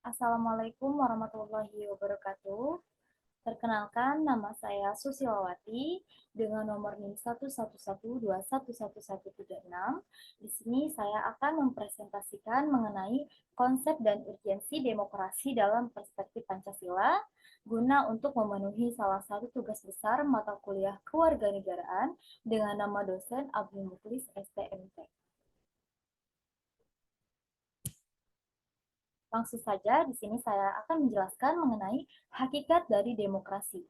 Assalamualaikum warahmatullahi wabarakatuh. Perkenalkan, nama saya Susilawati dengan nomor NIM 111211136. Di sini saya akan mempresentasikan mengenai konsep dan urgensi demokrasi dalam perspektif Pancasila guna untuk memenuhi salah satu tugas besar mata kuliah kewarganegaraan dengan nama dosen Abdul Muklis STMT. Langsung saja, di sini saya akan menjelaskan mengenai hakikat dari demokrasi.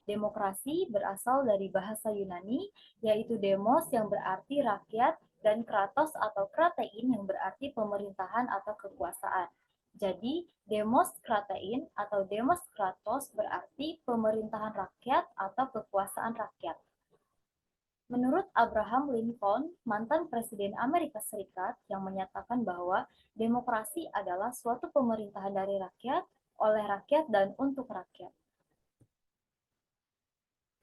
Demokrasi berasal dari bahasa Yunani, yaitu demos yang berarti rakyat dan kratos atau kratein yang berarti pemerintahan atau kekuasaan. Jadi, demos kratein atau demos kratos berarti pemerintahan rakyat atau kekuasaan rakyat. Menurut Abraham Lincoln, mantan Presiden Amerika Serikat, yang menyatakan bahwa demokrasi adalah suatu pemerintahan dari rakyat, oleh rakyat, dan untuk rakyat.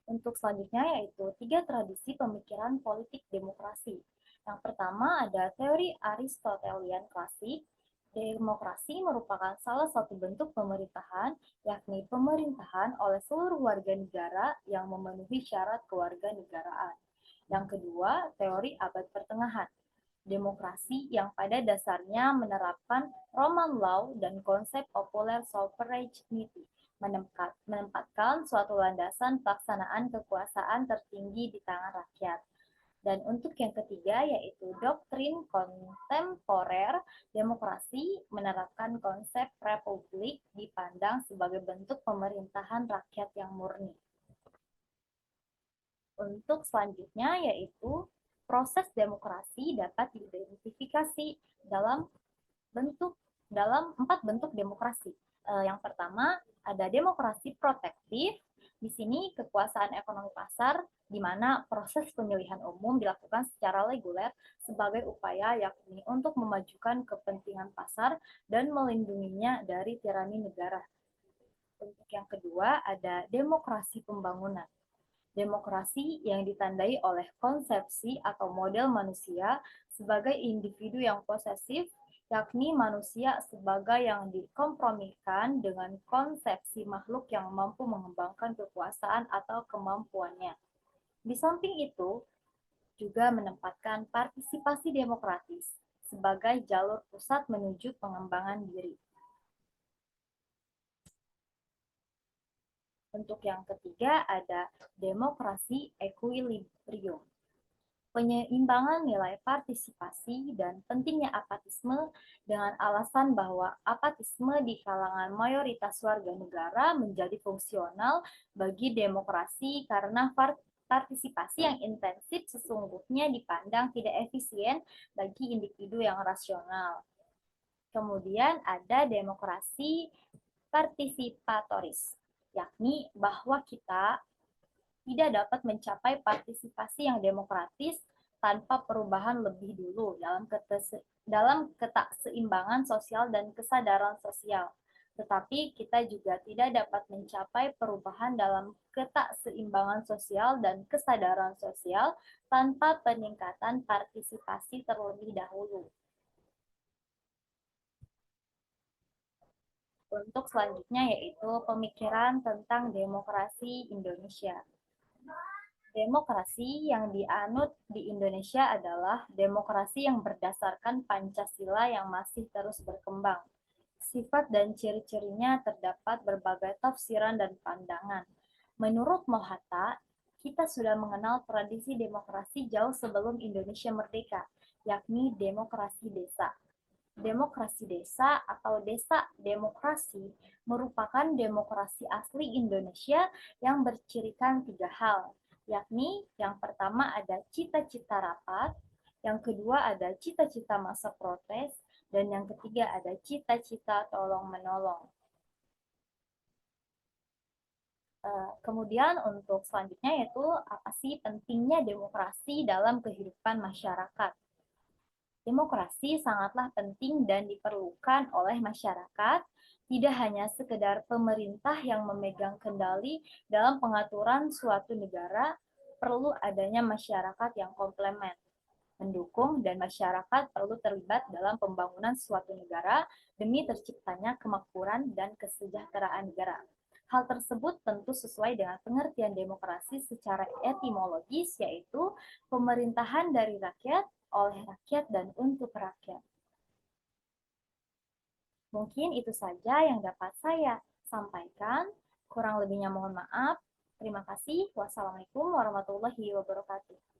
Untuk selanjutnya yaitu 3 tradisi pemikiran politik demokrasi. Yang pertama ada teori Aristotelian klasik. Demokrasi merupakan salah satu bentuk pemerintahan, yakni pemerintahan oleh seluruh warga negara yang memenuhi syarat kewarganegaraan. Yang kedua, teori abad pertengahan. Demokrasi yang pada dasarnya menerapkan Roman law dan konsep popular sovereignty, menempatkan suatu landasan pelaksanaan kekuasaan tertinggi di tangan rakyat. Dan untuk yang ketiga yaitu doktrin kontemporer, demokrasi menerapkan konsep republik dipandang sebagai bentuk pemerintahan rakyat yang murni. Untuk selanjutnya yaitu proses demokrasi dapat diidentifikasi dalam dalam 4 bentuk demokrasi. Yang pertama ada demokrasi protektif. Di sini kekuasaan ekonomi pasar di mana proses pemilihan umum dilakukan secara reguler sebagai upaya yakni untuk memajukan kepentingan pasar dan melindunginya dari tirani negara. Untuk yang kedua ada demokrasi pembangunan. Demokrasi yang ditandai oleh konsepsi atau model manusia sebagai individu yang posesif, yakni manusia sebagai yang dikompromikan dengan konsepsi makhluk yang mampu mengembangkan kekuasaan atau kemampuannya. Di samping itu, juga menempatkan partisipasi demokratis sebagai jalur pusat menuju pengembangan diri. Untuk yang ketiga ada demokrasi equilibrium. Penyeimbangan nilai partisipasi dan pentingnya apatisme dengan alasan bahwa apatisme di kalangan mayoritas warga negara menjadi fungsional bagi demokrasi karena partisipasi yang intensif sesungguhnya dipandang tidak efisien bagi individu yang rasional. Kemudian ada demokrasi partisipatoris, yakni bahwa kita tidak dapat mencapai partisipasi yang demokratis tanpa perubahan lebih dulu dalam ketakseimbangan sosial dan kesadaran sosial. Tetapi kita juga tidak dapat mencapai perubahan dalam ketakseimbangan sosial dan kesadaran sosial tanpa peningkatan partisipasi terlebih dahulu. Untuk selanjutnya yaitu pemikiran tentang demokrasi Indonesia. Demokrasi yang dianut di Indonesia adalah demokrasi yang berdasarkan Pancasila yang masih terus berkembang. Sifat dan ciri-cirinya terdapat berbagai tafsiran dan pandangan. Menurut Mohatta, kita sudah mengenal tradisi demokrasi jauh sebelum Indonesia merdeka, yakni demokrasi desa. Demokrasi desa atau desa demokrasi merupakan demokrasi asli Indonesia yang bercirikan 3 hal, yakni yang pertama ada cita-cita rapat, yang kedua ada cita-cita masa protes, dan yang ketiga ada cita-cita tolong-menolong. Kemudian untuk selanjutnya yaitu apa sih pentingnya demokrasi dalam kehidupan masyarakat. Demokrasi sangatlah penting dan diperlukan oleh masyarakat, tidak hanya sekedar pemerintah yang memegang kendali dalam pengaturan suatu negara, perlu adanya masyarakat yang komplement. mendukung, dan masyarakat perlu terlibat dalam pembangunan suatu negara demi terciptanya kemakmuran dan kesejahteraan negara. Hal tersebut tentu sesuai dengan pengertian demokrasi secara etimologis, yaitu pemerintahan dari rakyat, oleh rakyat, dan untuk rakyat. Mungkin itu saja yang dapat saya sampaikan. Kurang lebihnya mohon maaf. Terima kasih. Wassalamualaikum warahmatullahi wabarakatuh.